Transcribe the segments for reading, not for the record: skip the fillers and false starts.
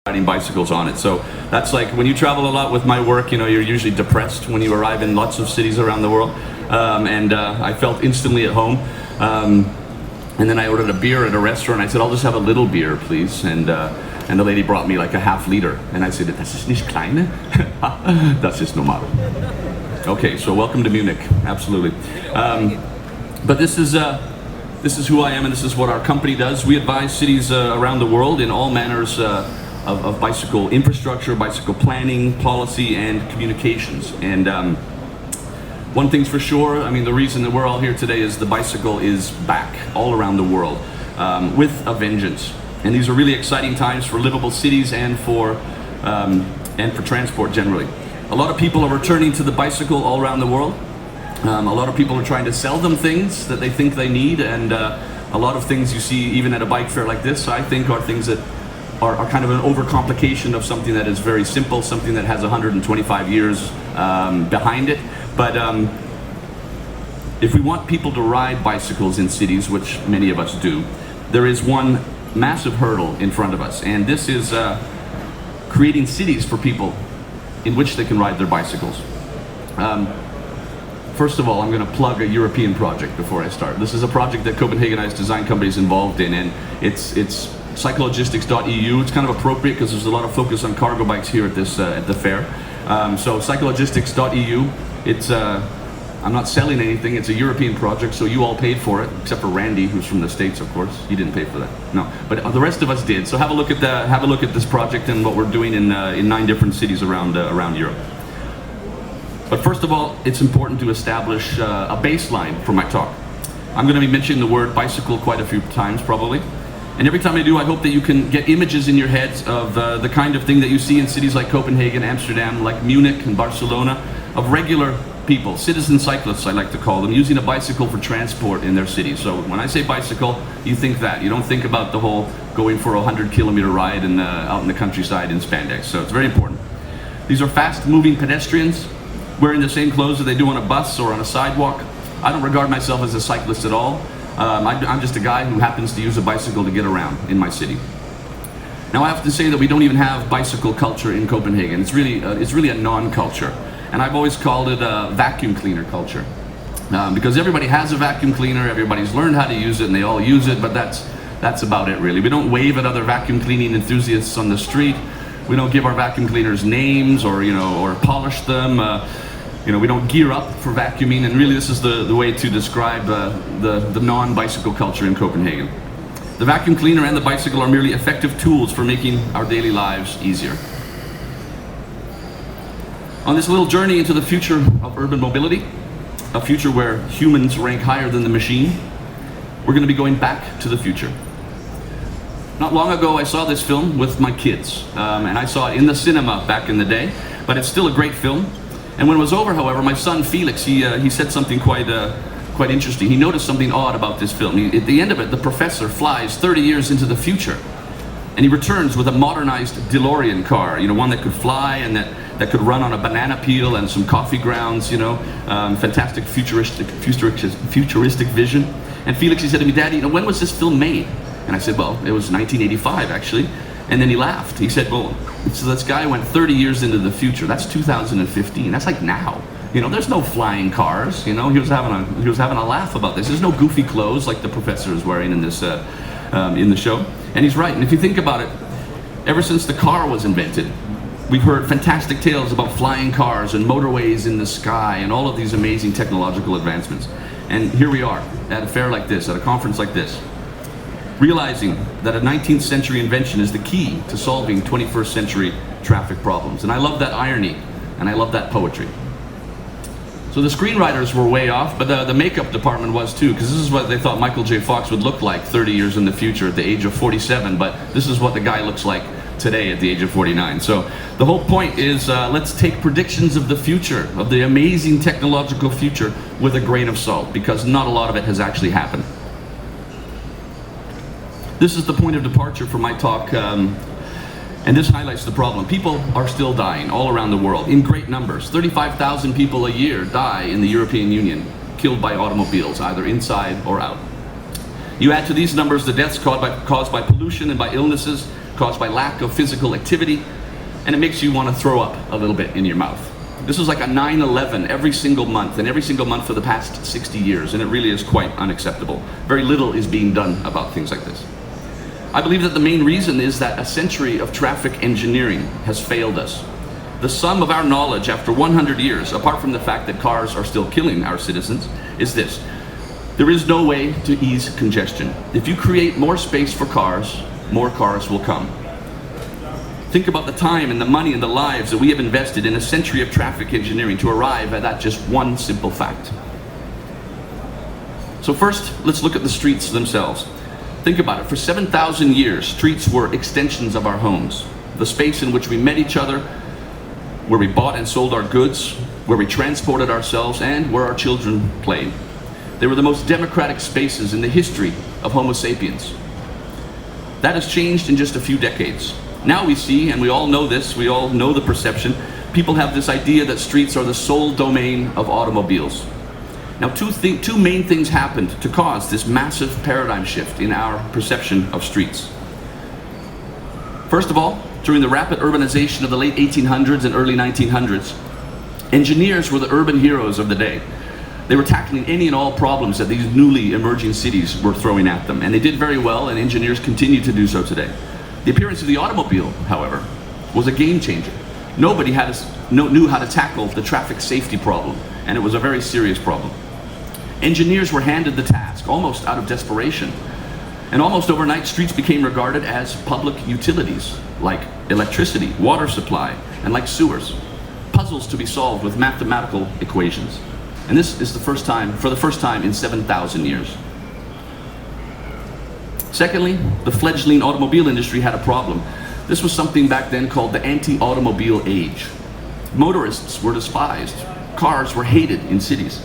riding bicycles on it. So that's like when you travel a lot with my work, you're usually depressed when you arrive in lots of cities around the world. And I felt instantly at home. And then I ordered a beer at a restaurant. I said, I'll just have a little beer, please. And the lady brought me like a half liter. And I said, das ist nicht kleine? Das ist normal. Okay, so welcome to Munich, absolutely. But this is who I am, and this is what our company does. We advise cities around the world in all manners of bicycle infrastructure, bicycle planning, policy, and communications. And one thing's for sure, I mean, the reason that we're all here today is the bicycle is back all around the world with a vengeance. And these are really exciting times for livable cities and for transport generally. A lot of people are returning to the bicycle all around the world. A lot of people are trying to sell them things that they think they need, and a lot of things you see even at a bike fair like this, I think, are things that are kind of an overcomplication of something that is very simple, something that has 125 years behind it. But if we want people to ride bicycles in cities, which many of us do, there is one massive hurdle in front of us, and this is creating cities for people in which they can ride their bicycles. First of all, I'm going to plug a European project before I start. This is a project that Copenhagenized Design Company is involved in, and it's cyclogistics.eu. It's kind of appropriate because there's a lot of focus on cargo bikes here at this at the fair. So cyclogistics.eu. It's I'm not selling anything. It's a European project, so you all paid for it, except for Randy, who's from the States, of course. He didn't pay for that. No, but the rest of us did. So have a look at this project and what we're doing in 9 different cities around Europe. But first of all, it's important to establish a baseline for my talk. I'm going to be mentioning the word bicycle quite a few times, probably. And every time I do, I hope that you can get images in your heads of the kind of thing that you see in cities like Copenhagen, Amsterdam, like Munich and Barcelona, of regular people, citizen cyclists, I like to call them, using a bicycle for transport in their cities. So when I say bicycle, you think that. You don't think about the whole going for a 100-kilometer ride out in the countryside in spandex. So it's very important. These are fast-moving pedestrians wearing the same clothes that they do on a bus or on a sidewalk. I don't regard myself as a cyclist at all. I'm just a guy who happens to use a bicycle to get around in my city. Now I have to say that we don't even have bicycle culture in Copenhagen. It's really a non-culture. And I've always called it a vacuum cleaner culture. Because everybody has a vacuum cleaner, everybody's learned how to use it, and they all use it, but that's about it really. We don't wave at other vacuum cleaning enthusiasts on the street. We don't give our vacuum cleaners names or polish them. We don't gear up for vacuuming, and really this is the way to describe the non-bicycle culture in Copenhagen. The vacuum cleaner and the bicycle are merely effective tools for making our daily lives easier. On this little journey into the future of urban mobility, a future where humans rank higher than the machine, we're going to be going back to the future. Not long ago I saw this film with my kids, and I saw it in the cinema back in the day, but it's still a great film. And when it was over, however, my son Felix, he said something quite interesting. He noticed something odd about this film. At the end of it, the professor flies 30 years into the future, and he returns with a modernized DeLorean car, one that could fly and that could run on a banana peel and some coffee grounds, fantastic futuristic vision. And Felix, he said to me, Daddy, when was this film made? And I said, well, it was 1985 actually. And then he laughed. He said, well, so this guy went 30 years into the future. That's 2015. That's like now. There's no flying cars. He was having a laugh about this. There's no goofy clothes like the professor is wearing in this in the show. And he's right. And if you think about it, ever since the car was invented, we've heard fantastic tales about flying cars and motorways in the sky and all of these amazing technological advancements. And here we are at a fair like this, at a conference like this, realizing that a 19th century invention is the key to solving 21st century traffic problems. And I love that irony, and I love that poetry. So the screenwriters were way off, but the makeup department was too, because this is what they thought Michael J. Fox would look like 30 years in the future at the age of 47, but this is what the guy looks like today at the age of 49. So the whole point is let's take predictions of the future, of the amazing technological future, with a grain of salt, because not a lot of it has actually happened. This is the point of departure for my talk, and this highlights the problem. People are still dying all around the world in great numbers. 35,000 people a year die in the European Union, killed by automobiles, either inside or out. You add to these numbers the deaths caused by pollution and by illnesses, caused by lack of physical activity, and it makes you want to throw up a little bit in your mouth. This was like a 9/11 every single month, and every single month for the past 60 years, and it really is quite unacceptable. Very little is being done about things like this. I believe that the main reason is that a century of traffic engineering has failed us. The sum of our knowledge after 100 years, apart from the fact that cars are still killing our citizens, is this: there is no way to ease congestion. If you create more space for cars, more cars will come. Think about the time and the money and the lives that we have invested in a century of traffic engineering to arrive at that just one simple fact. So first, let's look at the streets themselves. Think about it. For 7,000 years, streets were extensions of our homes. The space in which we met each other, where we bought and sold our goods, where we transported ourselves, and where our children played. They were the most democratic spaces in the history of Homo sapiens. That has changed in just a few decades. Now we see, and we all know this, we all know the perception, people have this idea that streets are the sole domain of automobiles. Now two main things happened to cause this massive paradigm shift in our perception of streets. First of all, during the rapid urbanization of the late 1800s and early 1900s, engineers were the urban heroes of the day. They were tackling any and all problems that these newly emerging cities were throwing at them, and they did very well, and engineers continue to do so today. The appearance of the automobile, however, was a game changer. Nobody knew how to tackle the traffic safety problem, and it was a very serious problem. Engineers were handed the task, almost out of desperation, and almost overnight, streets became regarded as public utilities, like electricity, water supply, and like sewers. Puzzles to be solved with mathematical equations. And this is for the first time in 7,000 years. Secondly, the fledgling automobile industry had a problem. This was something back then called the anti-automobile age. Motorists were despised. Cars were hated in cities.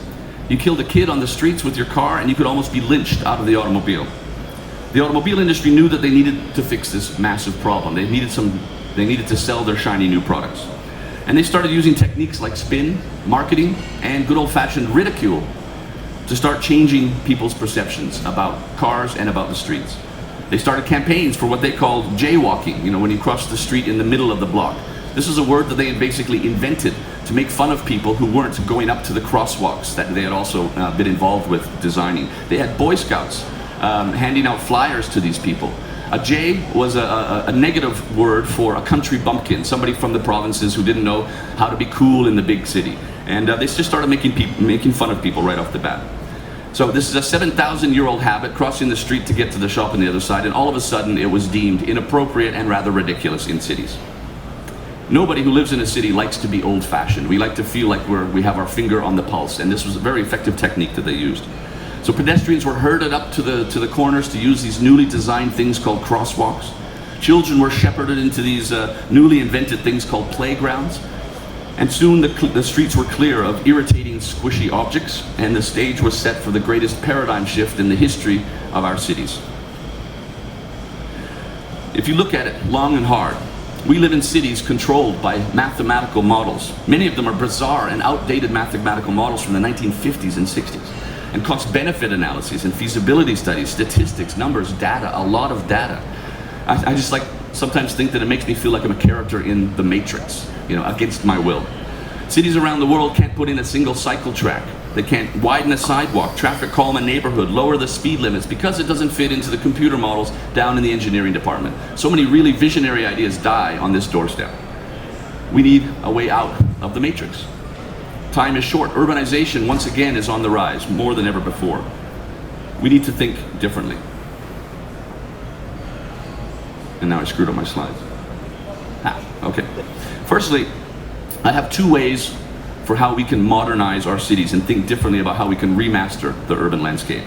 You killed a kid on the streets with your car and you could almost be lynched out of the automobile. The automobile industry knew that they needed to fix this massive problem. They needed to sell their shiny new products. And they started using techniques like spin, marketing, and good old-fashioned ridicule to start changing people's perceptions about cars and about the streets. They started campaigns for what they called jaywalking, when you cross the street in the middle of the block. This is a word that they had basically invented to make fun of people who weren't going up to the crosswalks that they had also been involved with designing. They had Boy Scouts handing out flyers to these people. A jay was a negative word for a country bumpkin, somebody from the provinces who didn't know how to be cool in the big city. And they just started making fun of people right off the bat. So this is a 7,000-year-old habit, crossing the street to get to the shop on the other side, and all of a sudden it was deemed inappropriate and rather ridiculous in cities. Nobody who lives in a city likes to be old-fashioned. We like to feel like we have our finger on the pulse, and this was a very effective technique that they used. So pedestrians were herded up to the corners to use these newly designed things called crosswalks. Children were shepherded into these newly invented things called playgrounds. And soon the streets were clear of irritating, squishy objects, and the stage was set for the greatest paradigm shift in the history of our cities. If you look at it long and hard, we live in cities controlled by mathematical models. Many of them are bizarre and outdated mathematical models from the 1950s and 60s. And cost-benefit analyses and feasibility studies, statistics, numbers, data, a lot of data. I just sometimes think that it makes me feel like I'm a character in The Matrix, against my will. Cities around the world can't put in a single cycle track. They can't widen a sidewalk, traffic calm a neighborhood, lower the speed limits because it doesn't fit into the computer models down in the engineering department. So many really visionary ideas die on this doorstep. We need a way out of the matrix. Time is short. Urbanization, once again, is on the rise, more than ever before. We need to think differently. And now I screwed up my slides. Okay. Firstly, I have two ways for how we can modernize our cities and think differently about how we can remaster the urban landscape.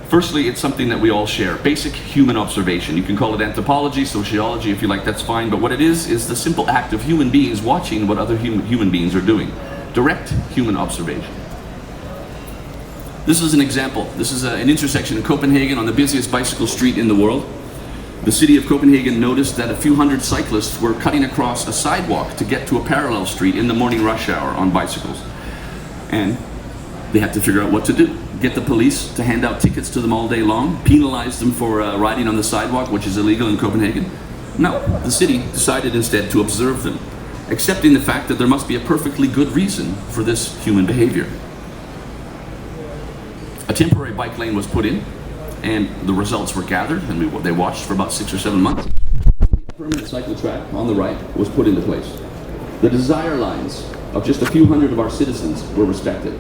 Firstly, it's something that we all share, basic human observation. You can call it anthropology, sociology, if you like, that's fine, but what it is the simple act of human beings watching what other human beings are doing. Direct human observation. This is an example. This is an intersection in Copenhagen on the busiest bicycle street in the world. The city of Copenhagen noticed that a few hundred cyclists were cutting across a sidewalk to get to a parallel street in the morning rush hour on bicycles. And they had to figure out what to do. Get the police to hand out tickets to them all day long, penalize them for riding on the sidewalk, which is illegal in Copenhagen, No, the city decided instead to observe them, accepting the fact that there must be a perfectly good reason for this human behavior. A temporary bike lane was put in, and the results were gathered, and they watched for about 6 or 7 months. A permanent cycle track on the right was put into place. The desire lines of just a few hundred of our citizens were respected.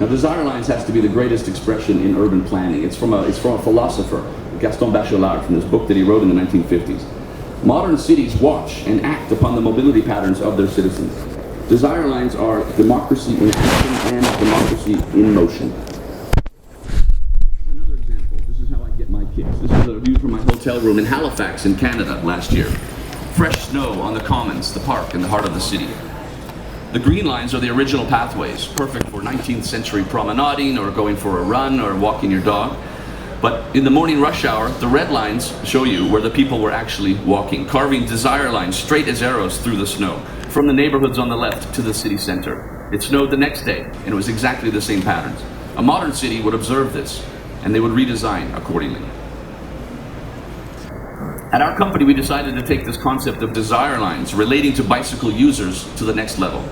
Now, desire lines has to be the greatest expression in urban planning. It's from a philosopher, Gaston Bachelard, from this book that he wrote in the 1950s. Modern cities watch and act upon the mobility patterns of their citizens. Desire lines are democracy in action and democracy in motion. Another example. This is how I get my kicks. This is a view from my hotel room in Halifax in Canada last year. Fresh snow on the commons, the park in the heart of the city. The green lines are the original pathways, perfect for 19th century promenading or going for a run or walking your dog. But in the morning rush hour, the red lines show you where the people were actually walking, carving desire lines straight as arrows through the snow, from the neighborhoods on the left to the city center. It snowed the next day, and it was exactly the same patterns. A modern city would observe this, and they would redesign accordingly. At our company, we decided to take this concept of desire lines relating to bicycle users to the next level.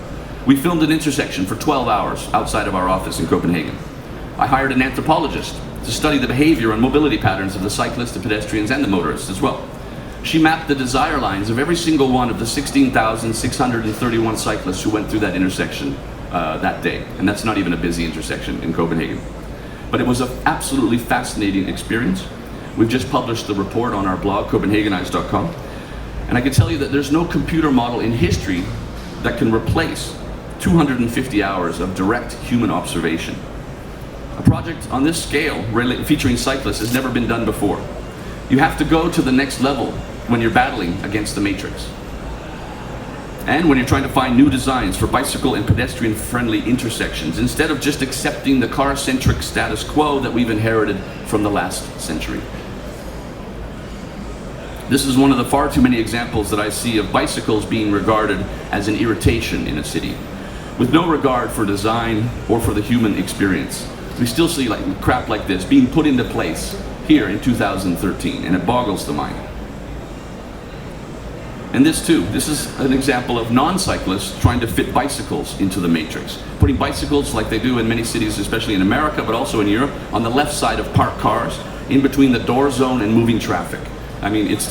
We filmed an intersection for 12 hours outside of our office in Copenhagen. I hired an anthropologist to study the behavior and mobility patterns of the cyclists, the pedestrians, and the motorists as well. She mapped the desire lines of every single one of the 16,631 cyclists who went through that intersection that day. And that's not even a busy intersection in Copenhagen. But it was an absolutely fascinating experience. We've just published the report on our blog, Copenhagenized.com. And I can tell you that there's no computer model in history that can replace 250 hours of direct human observation. A project on this scale, featuring cyclists, has never been done before. You have to go to the next level when you're battling against the matrix. And when you're trying to find new designs for bicycle and pedestrian-friendly intersections, instead of just accepting the car-centric status quo that we've inherited from the last century. This is one of the far too many examples that I see of bicycles being regarded as an irritation in a city, with no regard for design or for the human experience. We still see crap like this being put into place here in 2013, and it boggles the mind. And this is an example of non-cyclists trying to fit bicycles into the matrix, putting bicycles like they do in many cities, especially in America, but also in Europe, on the left side of parked cars, in between the door zone and moving traffic. I mean, it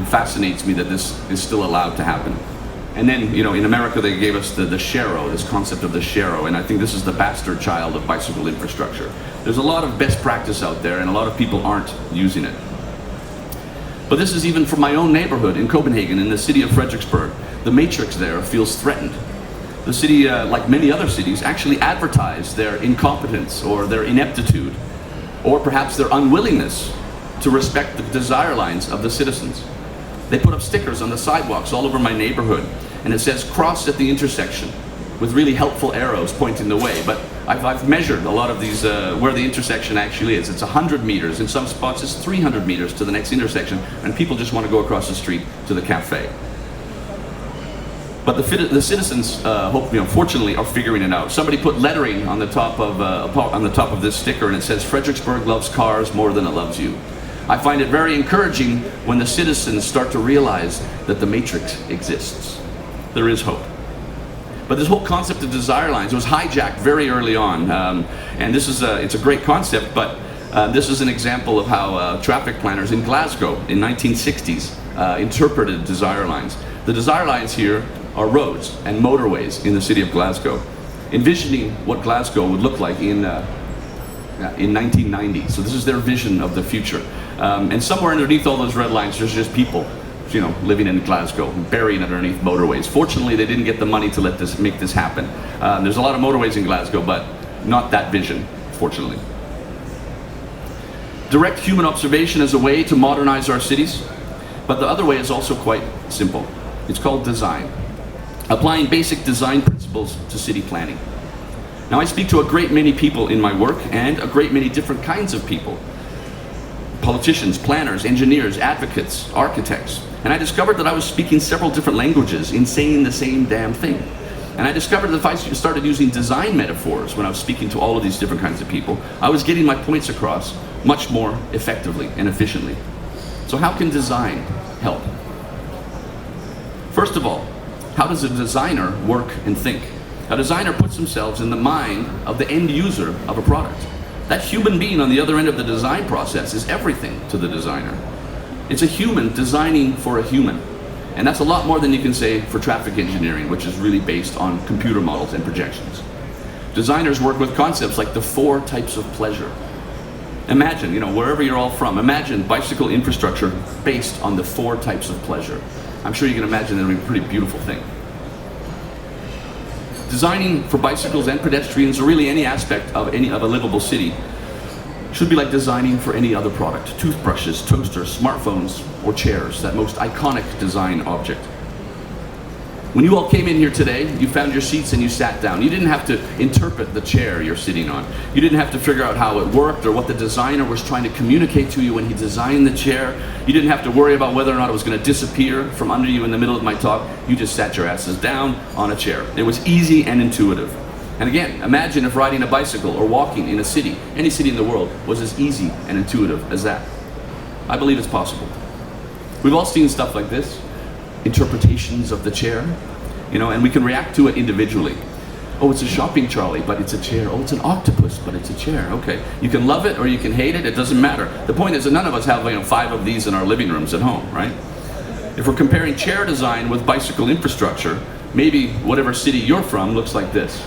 fascinates me that this is still allowed to happen. And then, in America, they gave us the Shero, this concept of the Shero, and I think this is the bastard child of bicycle infrastructure. There's a lot of best practice out there, and a lot of people aren't using it. But this is even from my own neighborhood in Copenhagen, in the city of Frederiksberg. The matrix there feels threatened. The city, like many other cities, actually advertise their incompetence or their ineptitude, or perhaps their unwillingness to respect the desire lines of the citizens. They put up stickers on the sidewalks all over my neighborhood, and it says cross at the intersection, with really helpful arrows pointing the way. But I've measured a lot of these, where the intersection actually is. It's 100 meters, in some spots it's 300 meters to the next intersection, and people just want to go across the street to the cafe. But the citizens, fortunately, are figuring it out. Somebody put lettering on the top of this sticker, and it says, "Frederiksberg loves cars more than it loves you." I find it very encouraging when the citizens start to realize that the matrix exists. There is hope. But this whole concept of desire lines was hijacked very early on, and it's a great concept. But this is an example of how traffic planners in Glasgow in 1960s interpreted desire lines. The desire lines here are roads and motorways in the city of Glasgow, envisioning what Glasgow would look like in 1990. So this is their vision of the future. And somewhere underneath all those red lines, there's just people, living in Glasgow, buried underneath motorways. Fortunately, they didn't get the money to make this happen. There's a lot of motorways in Glasgow, but not that vision, fortunately. Direct human observation is a way to modernize our cities, but the other way is also quite simple. It's called design. Applying basic design principles to city planning. Now, I speak to a great many people in my work, and a great many different kinds of people. Politicians, planners, engineers, advocates, architects. And I discovered that I was speaking several different languages in saying the same damn thing. And I discovered that if I started using design metaphors when I was speaking to all of these different kinds of people, I was getting my points across much more effectively and efficiently. So how can design help. First of all, how does a designer work and think? A designer puts themselves in the mind of the end user of a product. That human being on the other end of the design process is everything to the designer. It's a human designing for a human. And that's a lot more than you can say for traffic engineering, which is really based on computer models and projections. Designers work with concepts like the 4 types of pleasure. Imagine, wherever you're all from, imagine bicycle infrastructure based on the 4 types of pleasure. I'm sure you can imagine that would be a pretty beautiful thing. Designing for bicycles and pedestrians, or really any aspect of a livable city, should be like designing for any other product. Toothbrushes, toasters, smartphones, or chairs, that most iconic design object. When you all came in here today, you found your seats and you sat down. You didn't have to interpret the chair you're sitting on. You didn't have to figure out how it worked or what the designer was trying to communicate to you when he designed the chair. You didn't have to worry about whether or not it was going to disappear from under you in the middle of my talk. You just sat your asses down on a chair. It was easy and intuitive. And again, imagine if riding a bicycle or walking in a city, any city in the world, was as easy and intuitive as that. I believe it's possible. We've all seen stuff like this. Interpretations of the chair, and we can react to it individually. Oh, it's a shopping trolley, but it's a chair. Oh, it's an octopus, but it's a chair. Okay, you can love it or you can hate it. It doesn't matter. The point is that none of us have 5 of these in our living rooms at home, right? If we're comparing chair design with bicycle infrastructure, maybe whatever city you're from looks like this.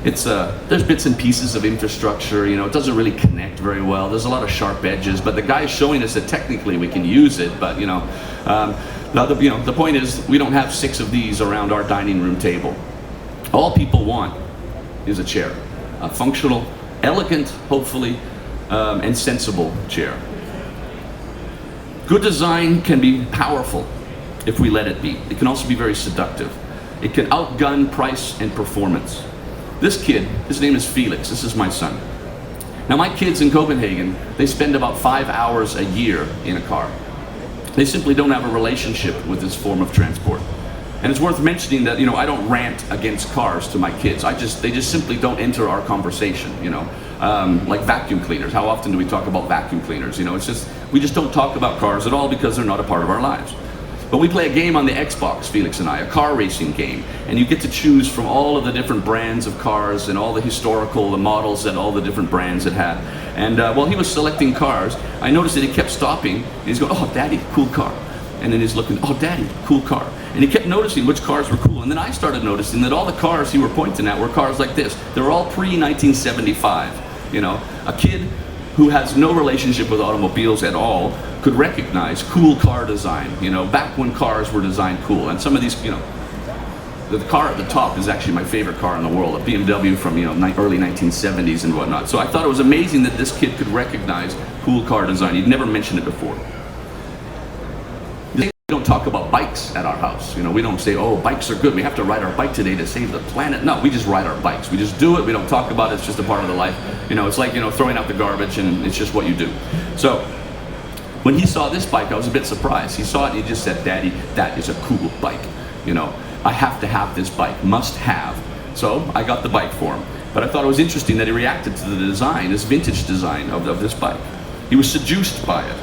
There's bits and pieces of infrastructure, it doesn't really connect very well. There's a lot of sharp edges, but the guy's showing us that technically we can use it, but the point is we don't have 6 of these around our dining room table. All people want is a chair, a functional, elegant, hopefully, and sensible chair. Good design can be powerful if we let it be. It can also be very seductive. It can outgun price and performance. This kid, his name is Felix. This is my son. Now my kids in Copenhagen, they spend about 5 hours a year in a car. They simply don't have a relationship with this form of transport. And it's worth mentioning that, I don't rant against cars to my kids. They just simply don't enter our conversation, like vacuum cleaners. How often do we talk about vacuum cleaners? We just don't talk about cars at all because they're not a part of our lives. But we play a game on the Xbox, Felix and I, a car racing game. And you get to choose from all of the different brands of cars and all the historical, the models that all the different brands had had. And while he was selecting cars, I noticed that he kept stopping. And he's going, oh, Daddy, cool car. And then he's looking, oh, Daddy, cool car. And he kept noticing which cars were cool. And then I started noticing that all the cars he were pointing at were cars like this. They were all pre-1975. A kid who has no relationship with automobiles at all could recognize cool car design, back when cars were designed cool. And some of these, the car at the top is actually my favorite car in the world, a BMW from, early 1970s and whatnot. So I thought it was amazing that this kid could recognize cool car design. He'd never mentioned it before. We don't talk about bikes at our house. We don't say, oh, bikes are good. We have to ride our bike today to save the planet. No, we just ride our bikes. We just do it. We don't talk about it. It's just a part of the life. It's like, throwing out the garbage, and it's just what you do. So when he saw this bike, I was a bit surprised. He saw it and he just said, Daddy, that is a cool bike. I have to have this bike, must have. So I got the bike for him. But I thought it was interesting that he reacted to the design, this vintage design of this bike. He was seduced by it.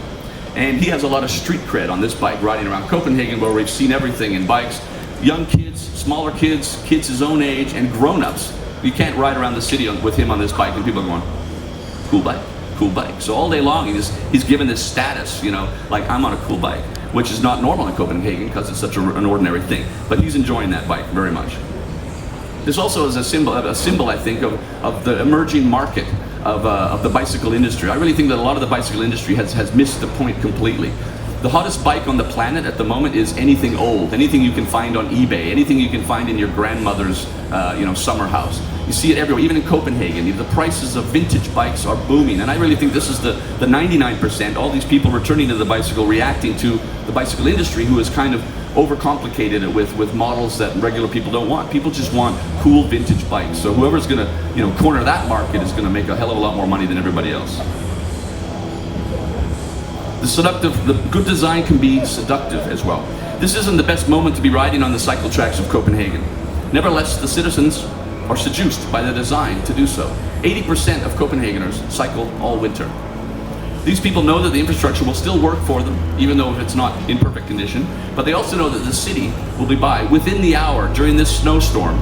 And he has a lot of street cred on this bike, riding around Copenhagen, where we've seen everything in bikes. Young kids, smaller kids, kids his own age, and grown-ups. You can't ride around the city with him on this bike and people are going, cool bike, cool bike. So all day long he's given this status, like I'm on a cool bike, which is not normal in Copenhagen because it's such an ordinary thing. But he's enjoying that bike very much. This also is a symbol, I think, of the emerging market of the bicycle industry. I really think that a lot of the bicycle industry has missed the point completely. The hottest bike on the planet at the moment is anything old, anything you can find on eBay, anything you can find in your grandmother's summer house. You see it everywhere, even in Copenhagen. The prices of vintage bikes are booming, and I really think this is the 99%, all these people returning to the bicycle, reacting to the bicycle industry, who has kind of overcomplicated it with models that regular people don't want. People just want cool vintage bikes. So whoever's gonna corner that market is gonna make a hell of a lot more money than everybody else. The good design can be seductive as well. This isn't the best moment to be riding on the cycle tracks of Copenhagen. Nevertheless, the citizens are seduced by the design to do so. 80% of Copenhageners cycle all winter. These people know that the infrastructure will still work for them, even though it's not in perfect condition, but they also know that the city will be by within the hour during this snowstorm,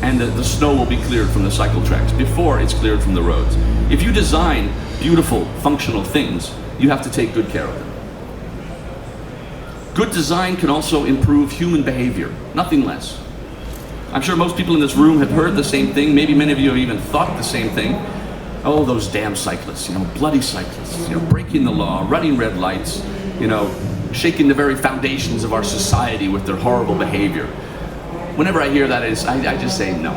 and the snow will be cleared from the cycle tracks before it's cleared from the roads. If you design beautiful, functional things, you have to take good care of them. Good design can also improve human behavior, nothing less. I'm sure most people in this room have heard the same thing. Maybe many of you have even thought the same thing. Oh, those damn cyclists, bloody cyclists, breaking the law, running red lights, shaking the very foundations of our society with their horrible behavior. Whenever I hear that, I just say no.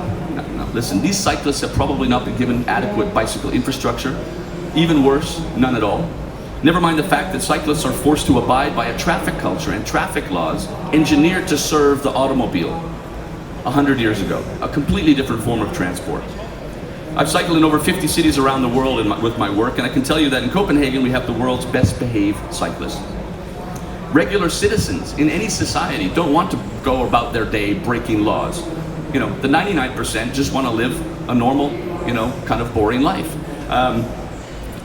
Listen, these cyclists have probably not been given adequate bicycle infrastructure. Even worse, none at all. Never mind the fact that cyclists are forced to abide by a traffic culture and traffic laws engineered to serve the automobile 100 years ago, a completely different form of transport. I've cycled in over 50 cities around the world with my work, and I can tell you that in Copenhagen we have the world's best behaved cyclists. Regular citizens in any society don't want to go about their day breaking laws. The 99% just want to live a normal, kind of boring life.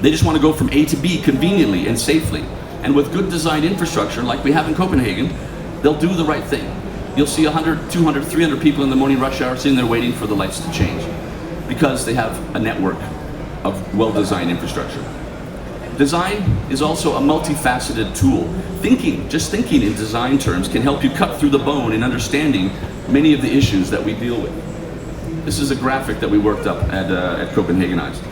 They just want to go from A to B conveniently and safely. And with good designed infrastructure like we have in Copenhagen, they'll do the right thing. You'll see 100, 200, 300 people in the morning rush hour sitting there waiting for the lights to change, because they have a network of well-designed infrastructure. Design is also a multifaceted tool. Just thinking in design terms can help you cut through the bone in understanding many of the issues that we deal with. This is a graphic that we worked up at Copenhagenized.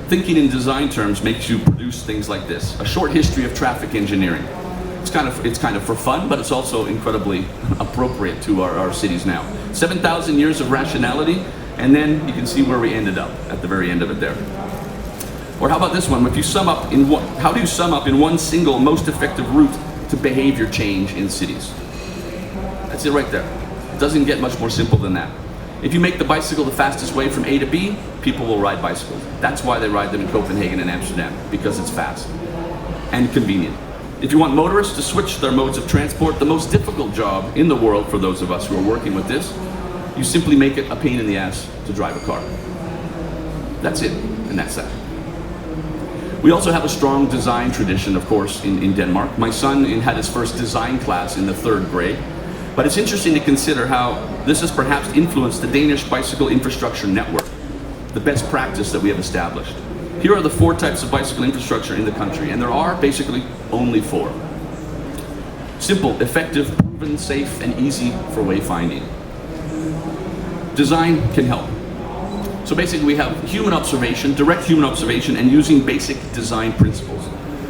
Thinking in design terms makes you produce things like this: a short history of traffic engineering. It's kind of for fun, but it's also incredibly appropriate to our cities now. 7,000 years of rationality, and then you can see where we ended up at the very end of it there. Or how about this one? How do you sum up in one single most effective route to behavior change in cities? That's it right there. It doesn't get much more simple than that. If you make the bicycle the fastest way from A to B, people will ride bicycles. That's why they ride them in Copenhagen and Amsterdam, because it's fast and convenient. If you want motorists to switch their modes of transport, the most difficult job in the world for those of us who are working with this, you simply make it a pain in the ass to drive a car. That's it, and that's that. We also have a strong design tradition, of course, in Denmark. My son had his first design class in the 3rd grade. But it's interesting to consider how this has perhaps influenced the Danish bicycle infrastructure network, the best practice that we have established. Here are the 4 types of bicycle infrastructure in the country, and there are basically only 4. Simple, effective, proven, safe, and easy for wayfinding. Design can help. So basically we have human observation, direct human observation, and using basic design principles.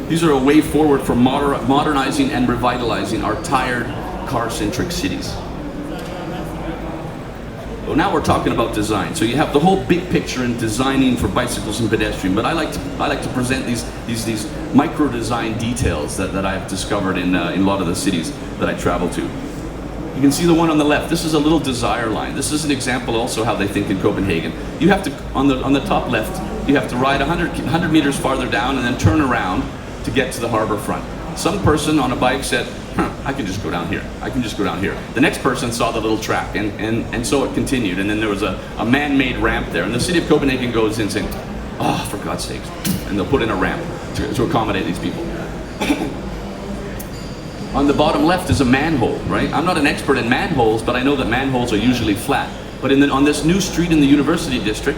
These are a way forward for modernizing and revitalizing our tired, car-centric cities. Well, now we're talking about design. So you have the whole big picture in designing for bicycles and pedestrians, but I like to present these micro design details that I have discovered in a lot of the cities that I travel to. You can see the one on the left. This is a little desire line. This is an example also how they think in Copenhagen. You have to, on the top left, you have to ride 100 meters farther down and then turn around to get to the harbor front. Some person on a bike said, I can just go down here. I can just go down here. The next person saw the little track, and so it continued. And then there was a man-made ramp there. And the city of Copenhagen goes in saying, oh, for God's sakes. And they'll put in a ramp to accommodate these people. On the bottom left is a manhole, right? I'm not an expert in manholes, but I know that manholes are usually flat. But on this new street in the University District,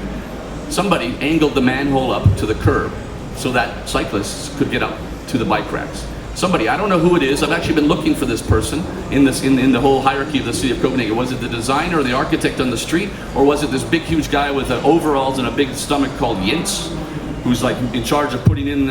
somebody angled the manhole up to the curb so that cyclists could get up to the bike racks. Somebody, I don't know who it is, I've actually been looking for this person in the whole hierarchy of the city of Copenhagen. Was it the designer or the architect on the street, or was it this big huge guy with overalls and a big stomach called Jens, who's like in charge of putting in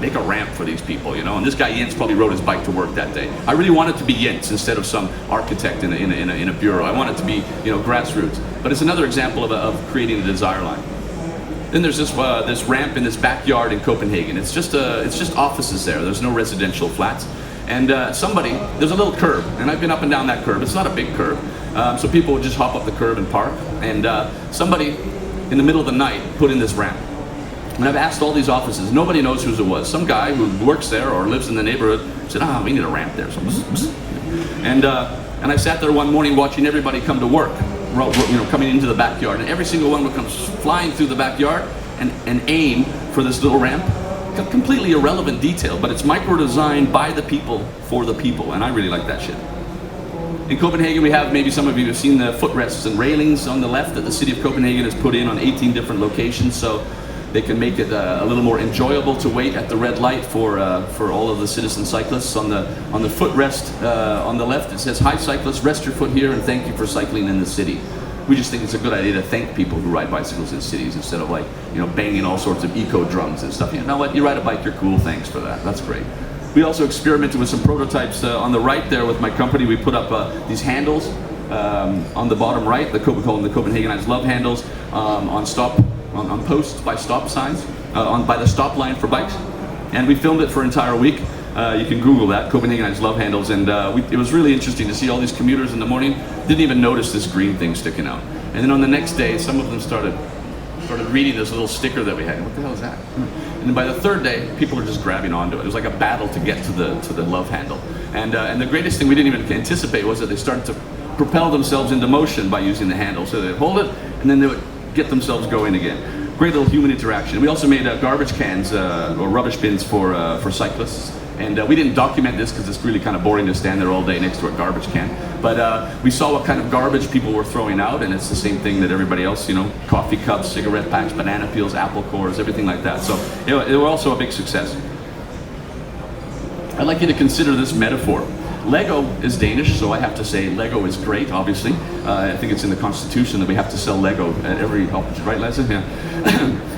make a ramp for these people, and this guy Jens probably rode his bike to work that day. I really want it to be Jens instead of some architect in a bureau. I want it to be grassroots, but it's another example of creating a desire line. Then there's this ramp in this backyard in Copenhagen. It's just offices there. There's no residential flats. And there's a little curb, and I've been up and down that curb. It's not a big curb, so people would just hop up the curb and park. And somebody in the middle of the night put in this ramp. And I've asked all these offices. Nobody knows who it was. Some guy who works there or lives in the neighborhood said, we need a ramp there. So, and I sat there one morning watching everybody come to work. Coming into the backyard, and every single one would come flying through the backyard and aim for this little ramp, completely irrelevant detail, but it's micro-designed by the people for the people, and I really like that shit. In Copenhagen, we have, maybe some of you have seen the footrests and railings on the left that the city of Copenhagen has put in on 18 different locations, so they can make it a little more enjoyable to wait at the red light for all of the citizen cyclists. On the footrest on the left, it says, "Hi cyclists, rest your foot here and thank you for cycling in the city." We just think it's a good idea to thank people who ride bicycles in cities instead of, like, you know, banging all sorts of eco drums and stuff. You know what? You ride a bike, you're cool. Thanks for that. That's great. We also experimented with some prototypes on the right there with my company. We put up these handles on the bottom right, we call them the Copenhagenized love handles, on posts by stop signs, by the stop line for bikes. And we filmed it for an entire week. You can Google that, Copenhagenized love handles, and it was really interesting to see all these commuters in the morning, didn't even notice this green thing sticking out. And then on the next day, some of them started reading this little sticker that we had. What the hell is that? And then by the third day, people were just grabbing onto it. It was like a battle to get to the love handle. And the greatest thing we didn't even anticipate was that they started to propel themselves into motion by using the handle. So they'd hold it, and then they would get themselves going again. Great little human interaction. We also made garbage cans or rubbish bins for cyclists. And we didn't document this because it's really kind of boring to stand there all day next to a garbage can. But we saw what kind of garbage people were throwing out, and it's the same thing that everybody else, you know, coffee cups, cigarette packs, banana peels, apple cores, everything like that. So they were also a big success. I'd like you to consider this metaphor. Lego is Danish, so I have to say Lego is great, obviously. I think it's in the Constitution that we have to sell Lego at every opportunity, right, Leslie? Yeah.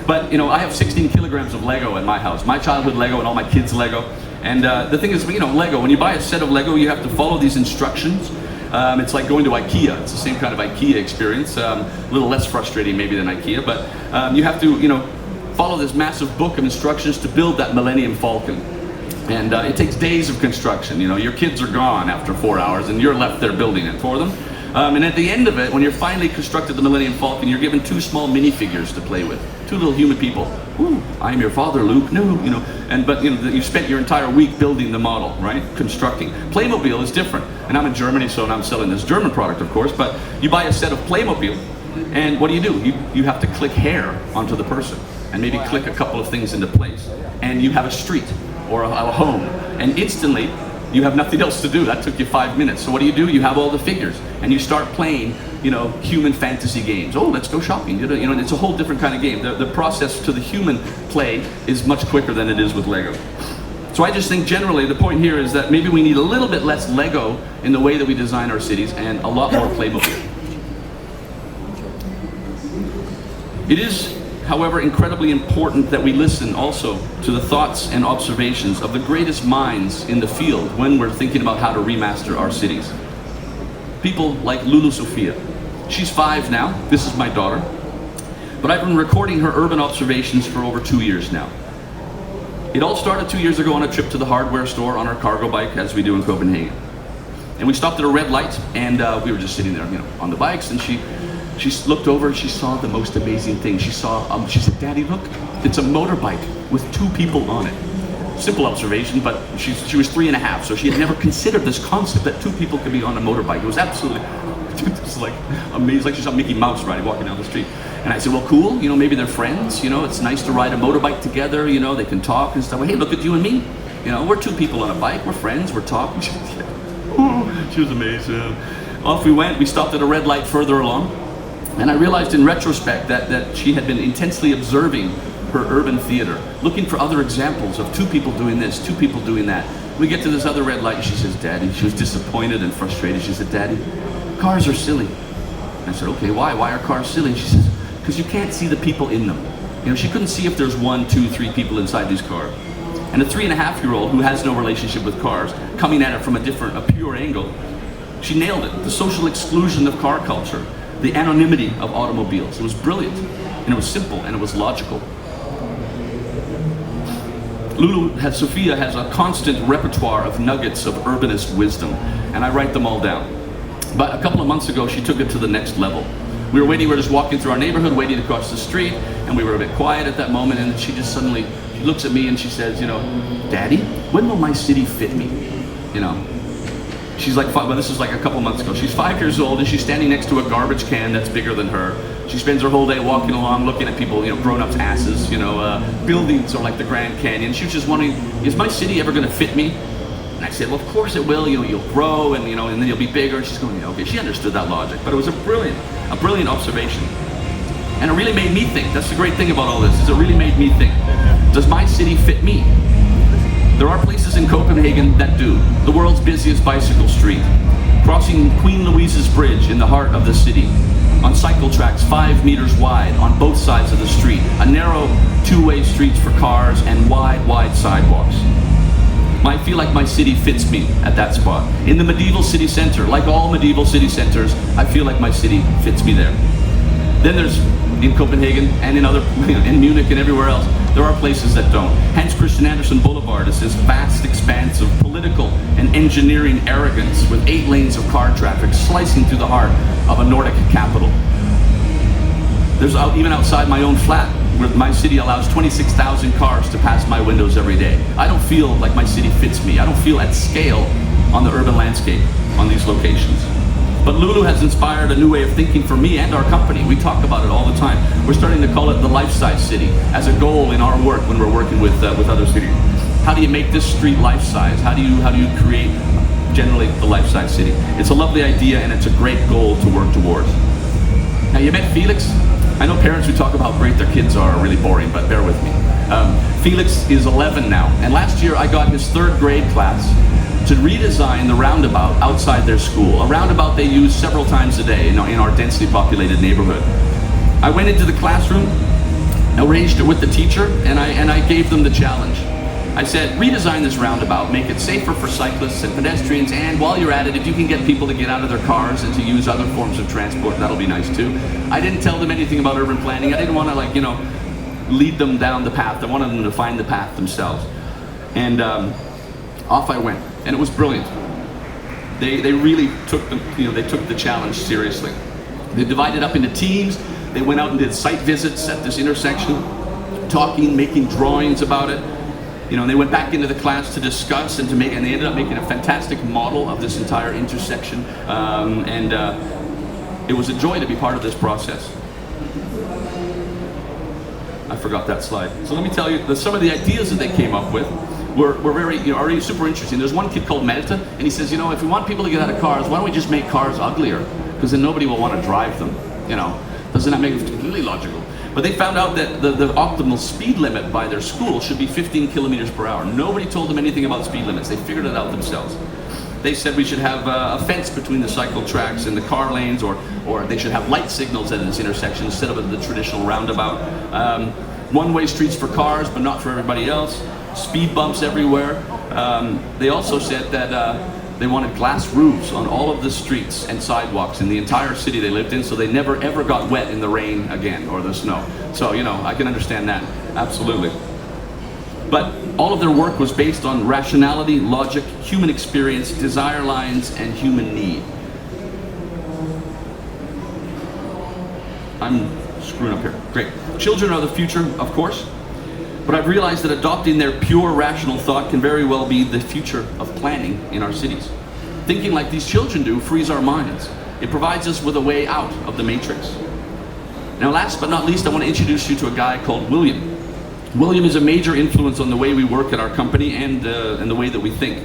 But, you know, I have 16 kilograms of Lego at my house. My childhood Lego and all my kids' Lego. And the thing is, you know, Lego, when you buy a set of Lego, you have to follow these instructions. It's like going to IKEA. It's the same kind of IKEA experience. A little less frustrating maybe than IKEA, but you have to, you know, follow this massive book of instructions to build that Millennium Falcon. And it takes days of construction. You know, your kids are gone after 4 hours and you're left there building it for them. And at the end of it, when you're finally constructed the Millennium Falcon, you're given 2 small minifigures to play with. 2 little human people. Ooh, I'm your father, Luke. No, you know. But you know, you spent your entire week building the model, right? Constructing. Playmobil is different. And I'm in Germany, so I'm selling this German product, of course. But you buy a set of Playmobil, and what do? You have to click hair onto the person, and maybe click a couple of things into place, and you have a street or a home, and instantly you have nothing else to do. That took you 5 minutes. So what do? You have all the figures, and you start playing, you know, human fantasy games. Oh, let's go shopping. You know, it's a whole different kind of game. The process to the human play is much quicker than it is with Lego. So I just think generally the point here is that maybe we need a little bit less Lego in the way that we design our cities and a lot more Playmobil. It is, however, incredibly important that we listen also to the thoughts and observations of the greatest minds in the field when we're thinking about how to remaster our cities. People like Lulu Sophia. She's 5 now. This is my daughter. But I've been recording her urban observations for over 2 years now. It all started 2 years ago on a trip to the hardware store on our cargo bike, as we do in Copenhagen. And we stopped at a red light, and we were just sitting there, you know, on the bikes, and she looked over and she saw the most amazing thing. She said, "Daddy, look, it's a motorbike with 2 people on it." Simple observation, but she was 3.5, so she had never considered this concept that 2 people could be on a motorbike. It was absolutely, it was like amazing, like she saw Mickey Mouse walking down the street. And I said, well, cool, you know, maybe they're friends, you know, it's nice to ride a motorbike together, you know, they can talk and stuff. Well, hey, look at you and me, you know, we're 2 people on a bike, we're friends, we're talking. She was amazed. Off we went. We stopped at a red light further along, and I realized in retrospect that she had been intensely observing her urban theater, looking for other examples of 2 people doing this, 2 people doing that. We get to this other red light, and she says, "Daddy," she was disappointed and frustrated. She said, "Daddy, cars are silly." I said, "Okay, why? Why are cars silly?" And she says, "Because you can't see the people in them." You know, she couldn't see if there's 1, 2, 3 people inside these cars. And a 3.5-year-old who has no relationship with cars, coming at it from a pure angle, she nailed it. The social exclusion of car culture, the anonymity of automobiles. It was brilliant, and it was simple, and it was logical. Sophia has a constant repertoire of nuggets of urbanist wisdom, and I write them all down. But a couple of months ago, she took it to the next level. We were just walking through our neighborhood, waiting across the street, and we were a bit quiet at that moment, and she just suddenly, she looks at me and she says, you know, "Daddy, when will my city fit me?" You know, She's like, well, this is like a couple months ago. She's 5 years old and she's standing next to a garbage can that's bigger than her. She spends her whole day walking along, looking at people, grown-ups' asses, buildings are like the Grand Canyon. She was just wondering, is my city ever going to fit me? And I said, well, of course it will. You'll grow and and then you'll be bigger. And she's going, okay. She understood that logic, but it was a brilliant observation, and it really made me think. That's the great thing about all this, is it really made me think. Does my city fit me? There are places in Copenhagen that do. The world's busiest bicycle street, crossing Queen Louise's Bridge in the heart of the city, on cycle tracks 5 meters wide on both sides of the street, a narrow two-way streets for cars and wide sidewalks. I feel like my city fits me at that spot. In the medieval city center, like all medieval city centers, I feel like my city fits me there. Then there's, in Copenhagen and in Munich and everywhere else, there are places that don't. Hans Christian Andersen Boulevard is this vast expanse of political and engineering arrogance with 8 lanes of car traffic slicing through the heart of a Nordic capital. There's even outside my own flat, where my city allows 26,000 cars to pass my windows every day. I don't feel like my city fits me. I don't feel at scale on the urban landscape on these locations. But Lulu has inspired a new way of thinking for me and our company. We talk about it all the time. We're starting to call it the life-size city as a goal in our work when we're working with other cities. How do you make this street life-size? How do you create generally the life-size city? It's a lovely idea and it's a great goal to work towards. Now, you met Felix. I know parents who talk about how great their kids are really boring, but bear with me. Felix is 11 now, and last year I got his 3rd grade class to redesign the roundabout outside their school, a roundabout they use several times a day in our densely populated neighborhood. I went into the classroom, arranged it with the teacher, and I gave them the challenge. I said, redesign this roundabout, make it safer for cyclists and pedestrians, and while you're at it, if you can get people to get out of their cars and to use other forms of transport, that'll be nice too. I didn't tell them anything about urban planning. I didn't want to lead them down the path. I wanted them to find the path themselves. And off I went, and it was brilliant. They really took the challenge seriously. They divided up into teams. They went out and did site visits at this intersection, talking, making drawings about it. They went back into the class to discuss and they ended up making a fantastic model of this entire intersection. It was a joy to be part of this process. I forgot that slide. So let me tell you that some of the ideas that they came up with were very, already super interesting. There's one kid called Malte, and he says, if we want people to get out of cars, why don't we just make cars uglier? Because then nobody will want to drive them. Doesn't that make it completely logical? But they found out that the optimal speed limit by their school should be 15 kilometers per hour. Nobody told them anything about speed limits. They figured it out themselves. They said we should have a fence between the cycle tracks and the car lanes, or they should have light signals at this intersection instead of the traditional roundabout. One-way streets for cars, but not for everybody else. Speed bumps everywhere. They also said that they wanted glass roofs on all of the streets and sidewalks in the entire city they lived in, so they never ever got wet in the rain again or the snow. So, I can understand that, absolutely. But all of their work was based on rationality, logic, human experience, desire lines, and human need. I'm screwing up here. Great. Children are the future, of course, but I've realized that adopting their pure rational thought can very well be the future of planning in our cities. Thinking like these children do frees our minds. It provides us with a way out of the matrix. Now, last but not least, I want to introduce you to a guy called William. William is a major influence on the way we work at our company and the way that we think.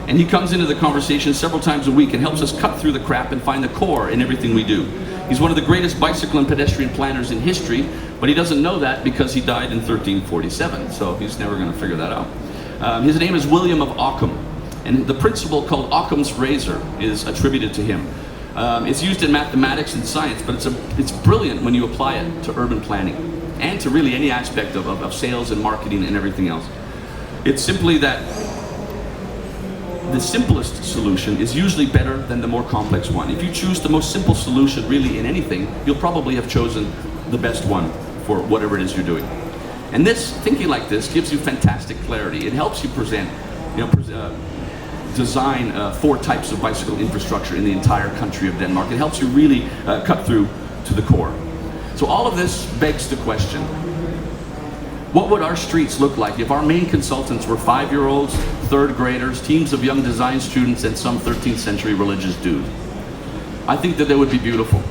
And he comes into the conversation several times a week and helps us cut through the crap and find the core in everything we do. He's one of the greatest bicycle and pedestrian planners in history, but he doesn't know that because he died in 1347, so he's never going to figure that out. His name is William of Ockham, and the principle called Occam's razor is attributed to him. It's used in mathematics and science, but it's brilliant when you apply it to urban planning and to really any aspect of sales and marketing and everything else. It's simply that the simplest solution is usually better than the more complex one. If you choose the most simple solution really in anything, you'll probably have chosen the best one for whatever it is you're doing. And thinking like this gives you fantastic clarity. It helps you design 4 types of bicycle infrastructure in the entire country of Denmark. It helps you really cut through to the core. So all of this begs the question, What would our streets look like if our main consultants were 5-year-olds, 3rd graders, teams of young design students, and some 13th century religious dude? I think that they would be beautiful.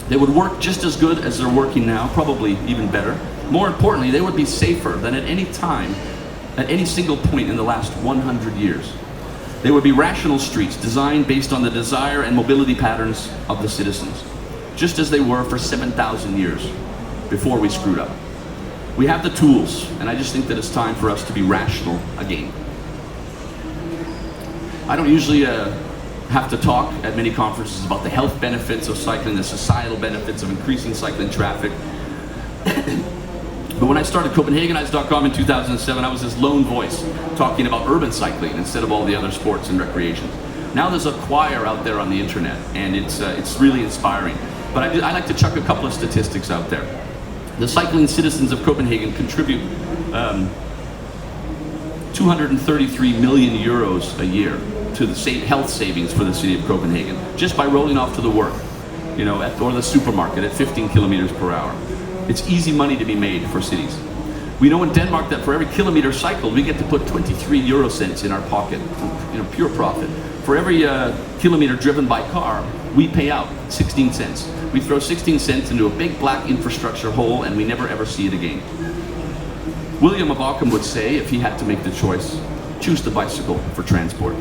They would work just as good as they're working now, probably even better. More importantly, they would be safer than at any time, at any single point in the last 100 years. They would be rational streets designed based on the desire and mobility patterns of the citizens, just as they were for 7,000 years before we screwed up. We have the tools, and I just think that it's time for us to be rational again. I don't usually have to talk at many conferences about the health benefits of cycling, the societal benefits of increasing cycling traffic. But when I started Copenhagenize.com in 2007, I was this lone voice talking about urban cycling instead of all the other sports and recreations. Now there's a choir out there on the internet, and it's really inspiring. But I like to chuck a couple of statistics out there. The cycling citizens of Copenhagen contribute 233 million euros a year to the health savings for the city of Copenhagen, just by rolling off to the work, or the supermarket at 15 kilometers per hour. It's easy money to be made for cities. We know in Denmark that for every kilometer cycled, we get to put 23 euro cents in our pocket, pure profit. For every kilometer driven by car, we pay out 16 cents. We throw 16 cents into a big black infrastructure hole, and we never ever see it again. William of Ockham would say, if he had to make the choice, choose the bicycle for transport.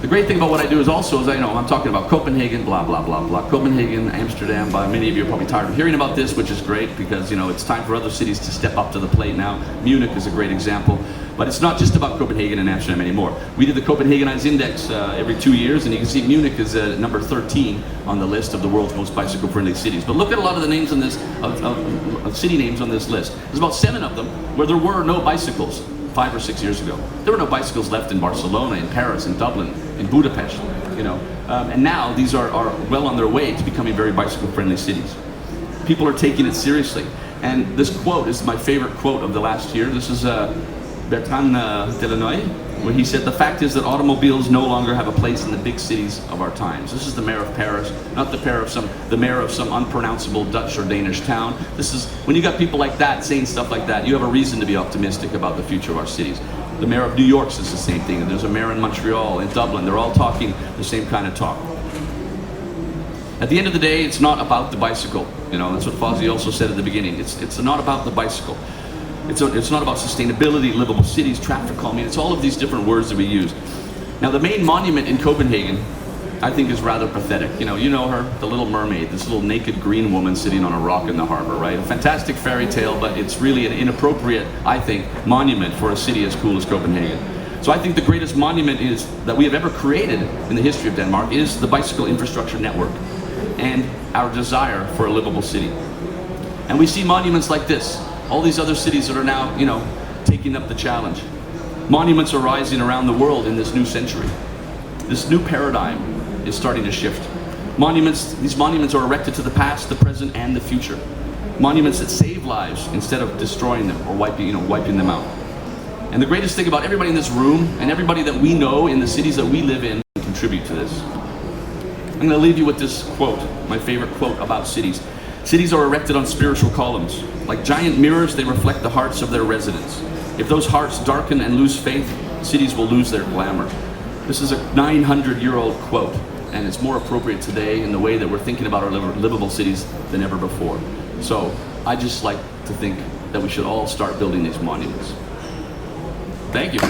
The great thing about what I do is also, I'm talking about Copenhagen, blah, blah, blah, blah. Copenhagen, Amsterdam, many of you are probably tired of hearing about this, which is great because, it's time for other cities to step up to the plate now. Munich is a great example. But it's not just about Copenhagen and Amsterdam anymore. We did the Copenhagenize Index every 2 years, and you can see Munich is number 13 on the list of the world's most bicycle-friendly cities. But look at a lot of the names on this, of city names on this list. There's about 7 of them where there were no bicycles 5 or 6 years ago. There were no bicycles left in Barcelona, in Paris, in Dublin, in Budapest, and now these are well on their way to becoming very bicycle-friendly cities. People are taking it seriously. And this quote is my favorite quote of the last year. This is Bertrand Delanoë, where he said, "The fact is that automobiles no longer have a place in the big cities of our times." This is the mayor of Paris, not the mayor of some unpronounceable Dutch or Danish town. This is, when you got people like that saying stuff like that, you have a reason to be optimistic about the future of our cities. The mayor of New York says the same thing, and there's a mayor in Montreal, in Dublin. They're all talking the same kind of talk. At the end of the day, it's not about the bicycle. That's what Fozzie also said at the beginning. It's not about the bicycle. It's not about sustainability, livable cities, traffic calming. It's all of these different words that we use. Now, the main monument in Copenhagen, I think, is rather pathetic. You know her, the Little Mermaid, this little naked green woman sitting on a rock in the harbor, right? A fantastic fairy tale, but it's really an inappropriate, I think, monument for a city as cool as Copenhagen. So I think the greatest monument that we have ever created in the history of Denmark is the bicycle infrastructure network and our desire for a livable city. And we see monuments like this. All these other cities that are now, taking up the challenge. Monuments are rising around the world in this new century. This new paradigm is starting to shift. These monuments are erected to the past, the present, and the future. Monuments that save lives instead of destroying them or wiping them out. And the greatest thing about everybody in this room and everybody that we know in the cities that we live in contribute to this. I'm going to leave you with this quote, my favorite quote about cities. Cities are erected on spiritual columns. Like giant mirrors, they reflect the hearts of their residents. If those hearts darken and lose faith, cities will lose their glamour. This is a 900-year-old quote, and it's more appropriate today in the way that we're thinking about our livable cities than ever before. So I just like to think that we should all start building these monuments. Thank you.